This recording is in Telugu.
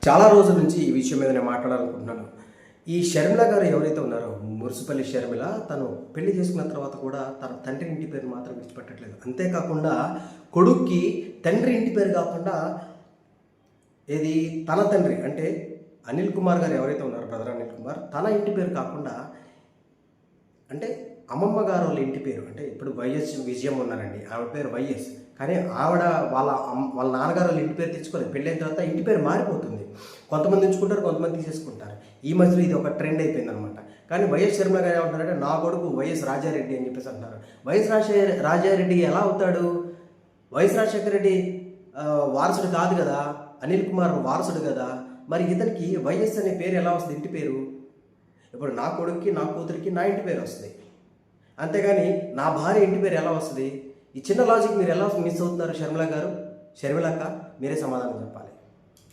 చాలా రోజుల నుంచి ఈ విషయం మీద నేను మాట్లాడాలనుకుంటున్నాను. ఈ షర్మిల గారు ఎవరైతే ఉన్నారో, మురిసిపల్లి షర్మిల, తను పెళ్లి చేసుకున్న తర్వాత కూడా తన తండ్రి ఇంటి పేరు మాత్రం విడిచిపెట్టట్లేదు. అంతేకాకుండా కొడుక్కి తండ్రి ఇంటి పేరు కాకుండా ఏది తన తండ్రి అంటే అనిల్ కుమార్ గారు ఎవరైతే ఉన్నారో, బ్రదర్ అనిల్ కుమార్, తన ఇంటి పేరు కాకుండా అంటే అమ్మమ్మ గారు వాళ్ళ ఇంటి పేరు, అంటే ఇప్పుడు వైఎస్ విజయం ఉన్నారండి, ఆవిడ పేరు వైఎస్, కానీ ఆవిడ వాళ్ళ నాన్నగారు వాళ్ళ ఇంటి పేరు తెచ్చుకోలేదు. పెళ్ళైన తర్వాత ఇంటి పేరు మారిపోతుంది. కొంతమంది ఉంచుకుంటారు, కొంతమంది తీసేసుకుంటారు. ఈ మధ్యలో ఇది ఒక ట్రెండ్ అయిపోయింది అనమాట. కానీ వైఎస్ షర్మిల గారు ఏమంటారంటే నా కొడుకు వైఎస్ రాజారెడ్డి అని చెప్పేసి అంటున్నారు. వైఎస్ రాజారెడ్డి ఎలా అవుతాడు? వైఎస్ రాజశేఖర రెడ్డి వారసుడు కాదు కదా, అనిల్ కుమార్ వారసుడు కదా, మరి ఇతనికి వైఎస్ అనే పేరు ఎలా వస్తుంది? ఇంటి పేరు. ఇప్పుడు నా కొడుక్కి, నా కూతురికి నా ఇంటి పేరు వస్తుంది, అంతేగాని నా భార్య ఇంటి పేరు ఎలా వస్తుంది? ఈ చిన్న లాజిక్ మీరు ఎలా మిస్ అవుతున్నారు షర్మిల గారు? షర్మిలక్క, మీరే సమాధానం చెప్పాలి.